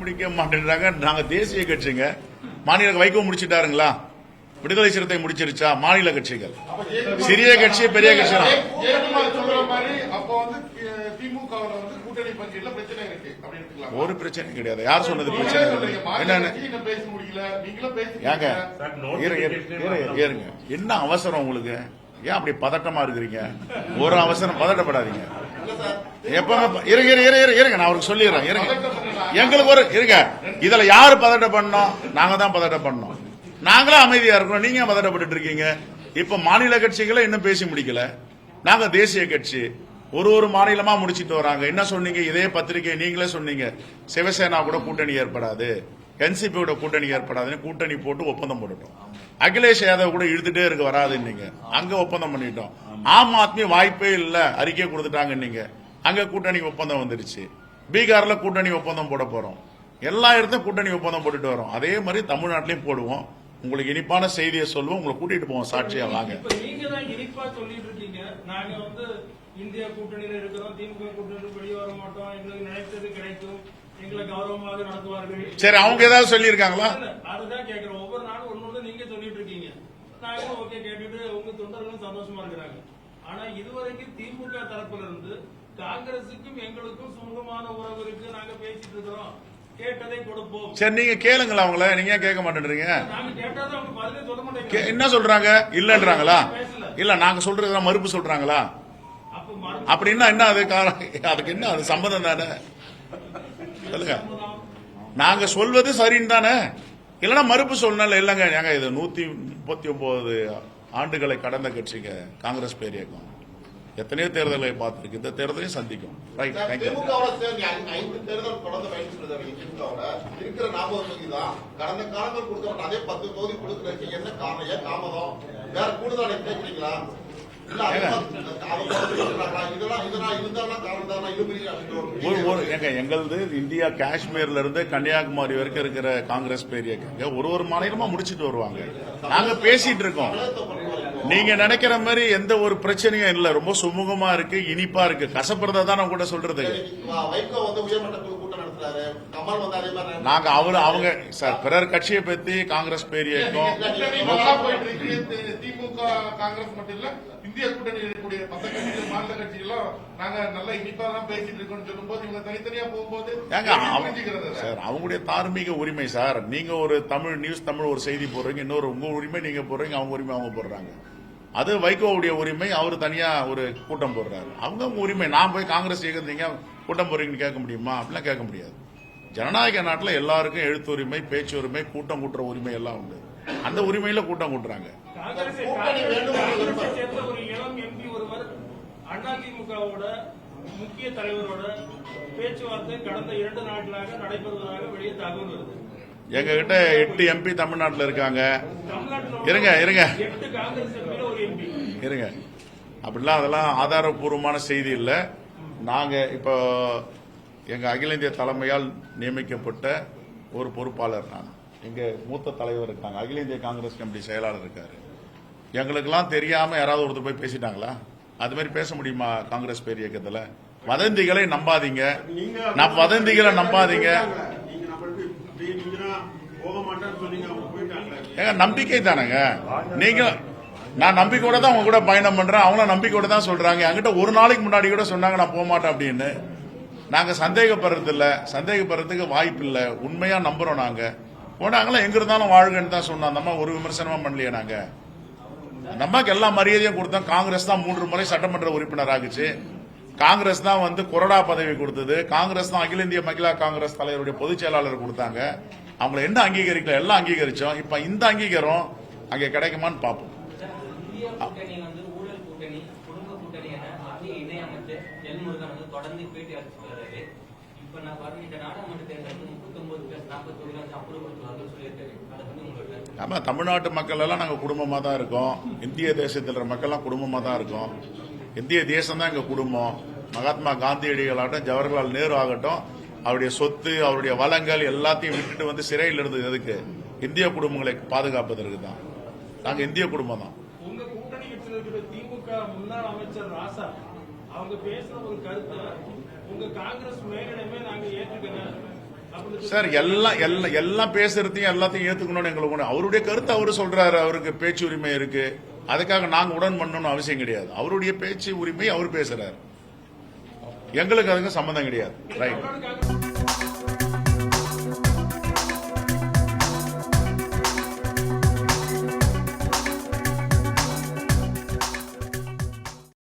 முடிக்க மாட்டேன்றாங்க. நாங்க தேசிய கட்சிங்க. மாநில வைகோ முடிச்சிட்டாருங்களா? விடுதலை சிறுத்தை முடிச்சிருச்சா? மாநில கட்சிகள் சிறிய கட்சி பெரிய கட்சி ஒரு பிரச்சனை கிடையாது. யார் சொன்னது பிரச்சனை? ஏறுங்க, என்ன அவசரம் உங்களுக்கு? ஏன் அப்படி பதட்டமா இருக்கிறீங்க? ஒரு அவசரம், பதட்டப்படாதீங்க. எப்பவுமே இருங்க, நான் அவருக்கு சொல்லிடுறேன். இருங்க, எங்களுக்கு ஒரு இருங்க. இதுல யாரு பதட்டம் பண்ணோம்? நாங்க தான் பதட்டம் பண்ணோம். நாங்களும் அமைதியா இருக்கோம். நீங்க பதட்டப்பட்டு இருக்கீங்க. இப்ப மாநில கட்சிகளை இன்னும் பேசி முடிக்கல. நாங்க தேசிய கட்சி ஒரு மாநிலமா முடிச்சிட்டு வராங்க. என்ன சொன்னீங்க? இதே பத்திரிகை நீங்களே சொன்னீங்க, சிவசேனா கூட கூட்டணி ஏற்படாது, என்சிபி கூட கூட்டணி ஏற்படாதுன்னு கூட்டணி போட்டு ஒப்பந்தம் போட்டுட்டோம். அகிலேஷ் யாதவ் கூட இழுத்துட்டே இருக்க வராது. நீங்க அங்க ஒப்பந்தம் பண்ணிட்டோம். ஆம் ஆத்மி வாய்ப்பே இல்ல, அறிக்கை கொடுத்துட்டாங்க. நீங்க அங்க கூட்டணி ஒப்பந்தம் வந்துருச்சு. பீகார்ல கூட்டணி ஒப்பந்தம் போட போறோம். எல்லா இடத்தையும் கூட்டணி ஒப்பந்தம் போட்டுட்டு வரோம். அதே மாதிரி தமிழ்நாட்டிலையும் போடுவோம். உங்களுக்கு இனிப்பான செய்தியை சொல்லுவோம். உங்களை கூட்டிட்டு போவோம். சாட்சியா வாங்க. நீங்க தான் இனிப்பா சொல்லிட்டு இருக்கீங்க. நாங்க இந்தியா கூட்டணியில இருக்கிறோம், திமுக கூட்டணி வெளியே வர மாட்டோம், எங்களுக்கு நினைத்தது கிடைக்கும், எங்களை கௌரவமாக நடத்துவார்கள். சரி, அவங்க ஏதாவது சொல்லி இருக்காங்களா? அதுதான் கேட்கிறோம். ஒவ்வொரு நாளும் ஒன்னு நீங்க சொல்லிட்டு இருக்கீங்க. நாங்களும் ஓகே கேட்டுட்டு உங்க தொண்டர்களும் சந்தோஷமா இருக்கிறாங்க. ஆனா இதுவரைக்கும் திமுக தரப்புல இருந்து காங்கிரசுக்கும் எங்களுக்கும் சுமூகமான உறவு இருக்கு, நாங்க பேசிட்டு இருக்கிறோம், கேட்டதை கொடுப்போம். சரி, நீங்க கேளுங்களா அவங்கள? நீங்க கேட்க மாட்டேன்றீங்க. நாங்க கேட்டாதான் அவங்க பதிலே சொல்ல மாட்டேங்க. என்ன சொல்றாங்க? இல்லன்றாங்களா? இல்ல நாங்க சொல்றதுதான் மறுப்பு சொல்றாங்களா? அப்படின்னா என்ன? அதுக்கு என்ன? அது சம்மதம் தானே? சொல்லுங்க. நாங்க சொல்வது சரின்னு தானே? இல்லன்னா மறுப்பு சொல்லணும். இல்லங்க, நாங்க இது 139 ஆண்டுகளை கடந்த கட்சிங்க காங்கிரஸ் பேர் இயக்கம். எத்தனையோ தேர்தலை பார்த்திருக்கு. இந்த தேர்தலையும் சந்திக்கும். Right, thank you. கடந்த காலங்கள் கொடுக்கப்பட்ட அதே 10 தொகுதி கொடுக்கிறதுக்கு என்ன காரணம்? தாமதம் வேற கூடுதல் நினைக்கிறீங்களா? எங்களது இந்தியா காஷ்மீர்ல இருந்து கன்னியாகுமரி வரைக்கும் இருக்கிற காங்கிரஸ் பேர் இயக்கங்க ஒரு மாநிலமா முடிச்சிட்டு வருவாங்க. நாங்க பேசிட்டு இருக்கோம். நீங்க நினைக்கிற மாதிரி எந்த ஒரு பிரச்சனையும் இல்ல. ரொம்ப சுமூகமா இருக்கு, இனிப்பா இருக்கு. கசப்படுறதா தான் நான் கூட சொல்றது. நாங்க அவங்க சார் பிறர் கட்சியை பத்தி காங்கிரஸ் பேர் இயக்கம் திமுக காங்கிரஸ் மட்டும் இல்ல, இந்திய கூட்டணி இருக்கக்கூடிய மற்ற கட்சிகள், மாநில கட்சிகளும் நாங்க நல்ல இனிப்பா தான் பேசிட்டு இருக்கோம்னு சொல்லும்போது இவங்க தனித்தனியா போகும்போது சார் அவங்களுடைய தார்மீக உரிமை சார். நீங்க ஒரு நியூஸ் தமிழ் ஒரு செய்தி போடுறீங்க, இன்னொரு உங்க உரிமை நீங்க போடுறீங்க, அவங்க உரிமை அவங்க போடுறாங்க. அது வைகோவுடைய உரிமை. அவர் தனியா ஒரு கூட்டம் போடுறாரு. அவங்க உரிமை. நான் போய் காங்கிரஸ் இயக்கத்தீங்க கூட்டம் போடுறீங்கன்னு கேட்க முடியுமா? அப்படிலாம் கேட்க முடியாது. ஜனநாயக நாட்டில் எல்லாருக்கும் எழுத்து உரிமை, பேச்சு உரிமை, கூட்டம் கூட்டுற உரிமை எல்லாம் உண்டு. அந்த உரிமையில கூட்டம் கூட்டுறாங்க. ஒரு இளம் எம்பி ஒருவர் அதிமுகவோட முக்கிய தலைவரோட பேச்சுவார்த்தை கடந்த 2 நாட்களாக நடைபெறுவதாக வெளியே தகவல் வருது. எங்க கிட்ட 8 எம்பி தமிழ்நாட்டில் இருக்காங்க. இருங்க அப்படிலாம் அதெல்லாம் ஆதாரபூர்வமான செய்தி இல்ல. நாங்க இப்போ எங்க அகில இந்திய தலைமையால் நியமிக்கப்பட்ட ஒரு பொறுப்பாளர் நான். எங்க மூத்த தலைவர் இருக்காங்க, அகில இந்திய காங்கிரஸ் கமிட்டி செயலாளர் இருக்காரு. எங்களுக்கெல்லாம் தெரியாம யாராவது ஒருத்தர் போய் பேசிட்டாங்களா? அது மாதிரி பேச முடியுமா காங்கிரஸ் பேர் இயக்கத்துல? வதந்திகளை நம்பாதீங்க. வதந்திகளை நம்பாதீங்க. நம்பிக்கை தானங்க. நீங்க நான் நம்பிக்கையோட தான் உங்க கூட பயணம் பண்றேன். அவங்களும் நம்பிக்கையோட தான் சொல்றாங்க. என்கிட்ட ஒரு நாளைக்கு முன்னாடி கூட சொன்னாங்க நான் போக மாட்டேன் அப்படின்னு. நாங்க சந்தேகப்படுறது இல்ல, சந்தேகப்படுறதுக்கு வாய்ப்பு இல்ல. உண்மையா நம்புறோம். நாங்க போனாங்களா எங்க இருந்தாலும் வாழ்கன்னு தான் சொன்னோம். அந்த அம்மா ஒரு விமர்சனமா பண்ணலையே. நாங்க அந்த அம்மாக்கு எல்லா மரியாதையும் கொடுத்தோம். காங்கிரஸ் தான் 3 முறை சட்டமன்ற உறுப்பினர் ஆகுச்சு. காங்கிரஸ் தான் கொறடா பதவி கொடுத்தது. காங்கிரஸ் தான் அகில இந்திய மகிழா காங்கிரஸ் தலைவருடைய பொதுச் செயலாளர் கொடுத்தாங்க. அவங்களை என்ன அங்கீகரிக்கல? எல்லாம் அங்கீகரிச்சோம். இப்ப இந்த அங்கீகாரம் அங்க கிடைக்குமான்னு பாப்போம். ஆமா, தமிழ்நாட்டு மக்கள் எல்லாம் நாங்க குடும்பமா தான் இருக்கோம். இந்திய தேசத்தில் இருக்கிற மக்கள் எல்லாம் குடும்பமா தான் இருக்கோம். இந்திய தேசம் தான் எங்க குடும்பம். மகாத்மா காந்தியடிகளாகட்டும், ஜவஹர்லால் நேரு ஆகட்டும், அவருடைய சொத்து, அவருடைய வளங்கள் எல்லாத்தையும் விட்டுட்டு சிறையில் இருந்தது எதுக்கு? இந்திய குடும்பங்களை பாதுகாப்பதற்கு தான். நாங்க இந்திய குடும்பம் தான். உங்க கூட்டணி கட்சியில் இருக்கிற திமுக முன்னாள் அமைச்சர் ராசா அவங்க பேசுற ஒரு கருத்தை உங்க காங்கிரஸ் மேலிடமே நாங்க ஏற்றுக்கிறோம். அப்படின்னு சார் எல்லாம் பேசுறதையும் எல்லாத்தையும் ஏத்துக்கணும்னு எங்களுக்கு ஒண்ணு. அவருடைய கருத்து அவரு சொல்றாரு, அவருக்கு பேச்சு உரிமை இருக்கு. அதுக்காக நாங்க உடன் பண்ணணும்னு அவசியம் கிடையாது. அவருடைய பேச்சு உரிமை அவர் பேசுறாரு, எங்களுக்கு அதுக்கு சம்பந்தம் கிடையாது. ரைட். தமிழ்நாடு காங்கிரஸ்